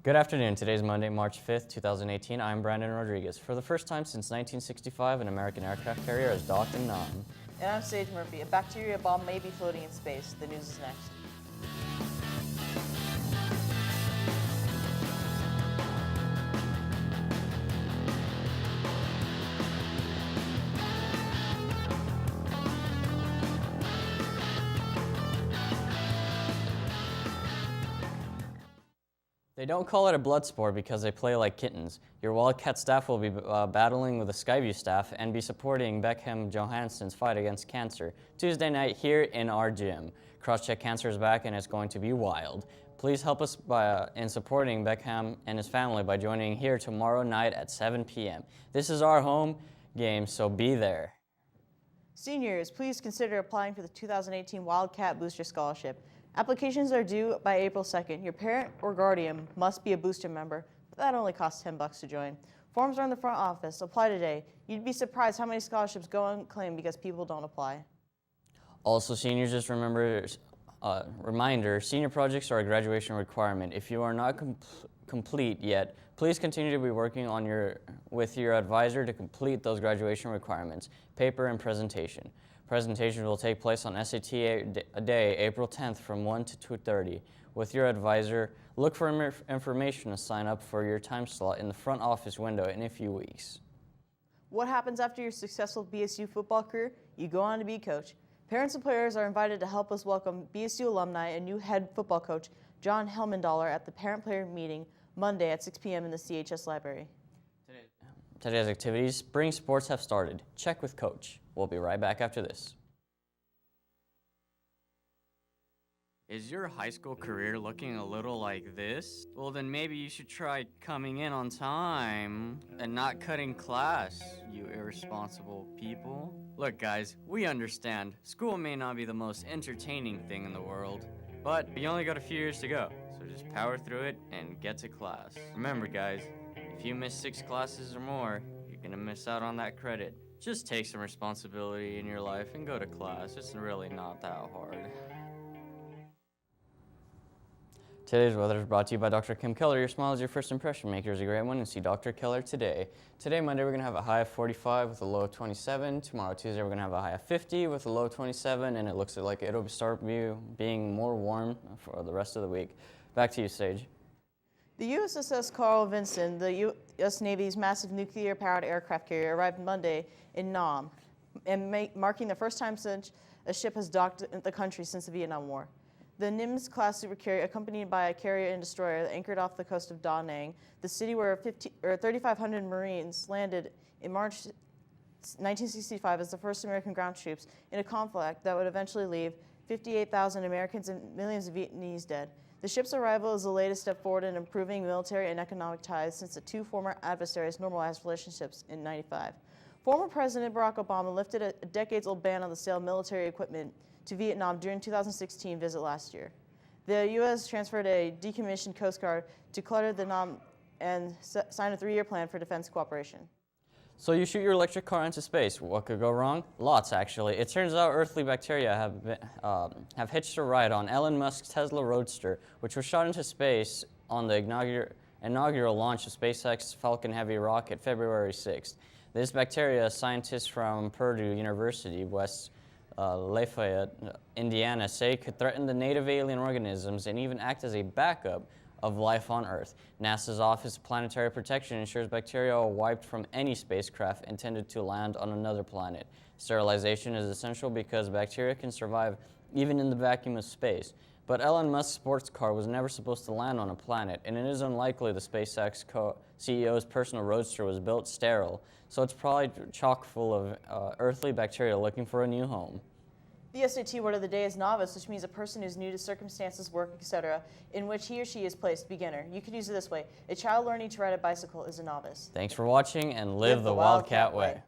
Good afternoon. Today is Monday, March 5th, 2018. I'm Brandon Rodriguez. For the first time since 1965, an American aircraft carrier has docked in Nam. And I'm Sage Murphy. A bacteria bomb may be floating in space. The news is next. They don't call it a blood sport because they play like kittens. Your Wildcat staff will be battling with the Skyview staff and be supporting Beckham Johansson's fight against cancer Tuesday night here in our gym. Crosscheck Cancer is back and it's going to be wild. Please help us in supporting Beckham and his family by joining here tomorrow night at 7 p.m. This is our home game, so be there. Seniors, please consider applying for the 2018 Wildcat Booster Scholarship. Applications are due by April 2nd. Your parent or guardian must be a booster member, but that only costs $10 to join. Forms are in the front office. Apply today. You'd be surprised how many scholarships go unclaimed because people don't apply. Also, seniors, just remember, reminder, senior projects are a graduation requirement. If you are not complete yet, please continue to be working with your advisor to complete those graduation requirements, paper and presentation. Presentations will take place on SAT day, April 10th from 1 to 2:30. With your advisor, look for information to sign up for your time slot in the front office window in a few weeks. What happens after your successful BSU football career? You go on to be a coach. Parents and players are invited to help us welcome BSU alumni and new head football coach John Helmendaler at the parent-player meeting Monday at 6 p.m. in the CHS library. Today's activities, spring sports have started. Check with coach. We'll be right back after this. Is your high school career looking a little like this? Well, then maybe you should try coming in on time and not cutting class, you irresponsible people. Look, guys, we understand. School may not be the most entertaining thing in the world, but you only got a few years to go, so just power through it and get to class. Remember, guys, if you miss 6 classes or more, you're gonna miss out on that credit. Just take some responsibility in your life and go to class. It's really not that hard. Today's weather is brought to you by Dr. Kim Keller. Your smile is your first impression. Make yours a great one and see Dr. Keller today. Today, Monday, we're going to have a high of 45 with a low of 27. Tomorrow, Tuesday, we're going to have a high of 50 with a low of 27, and it looks like it'll start being more warm for the rest of the week. Back to you, Sage. The USS Carl Vinson, the U.S. Navy's massive nuclear-powered aircraft carrier, arrived Monday in Nam, and marking the first time such a ship has docked in the country since the Vietnam War. The Nimitz-class supercarrier, accompanied by a carrier and destroyer, anchored off the coast of Da Nang, the city where 3,500 Marines landed in March 1965 as the first American ground troops in a conflict that would eventually leave 58,000 Americans and millions of Vietnamese dead. The ship's arrival is the latest step forward in improving military and economic ties since the two former adversaries normalized relationships in '95. Former President Barack Obama lifted a decades-old ban on the sale of military equipment to Vietnam during 2016 visit last year. The U.S. transferred a decommissioned Coast Guard to clutter the Nam and signed a 3-year plan for defense cooperation. So you shoot your electric car into space. What could go wrong? Lots, actually. It turns out earthly bacteria have hitched a ride on Elon Musk's Tesla Roadster, which was shot into space on the inaugural launch of SpaceX Falcon Heavy rocket February 6th. This bacteria, scientists from Purdue University, West Lafayette, Indiana, say could threaten the native alien organisms and even act as a backup of life on Earth. NASA's Office of Planetary Protection ensures bacteria are wiped from any spacecraft intended to land on another planet. Sterilization is essential because bacteria can survive even in the vacuum of space. But Elon Musk's sports car was never supposed to land on a planet, and it is unlikely the SpaceX CEO's personal roadster was built sterile, so it's probably chock full of earthly bacteria looking for a new home. The SAT word of the day is novice, which means a person who's new to circumstances, work, etc., in which he or she is placed, beginner. You could use it this way: a child learning to ride a bicycle is a novice. Thanks for watching, and live the Wildcat way.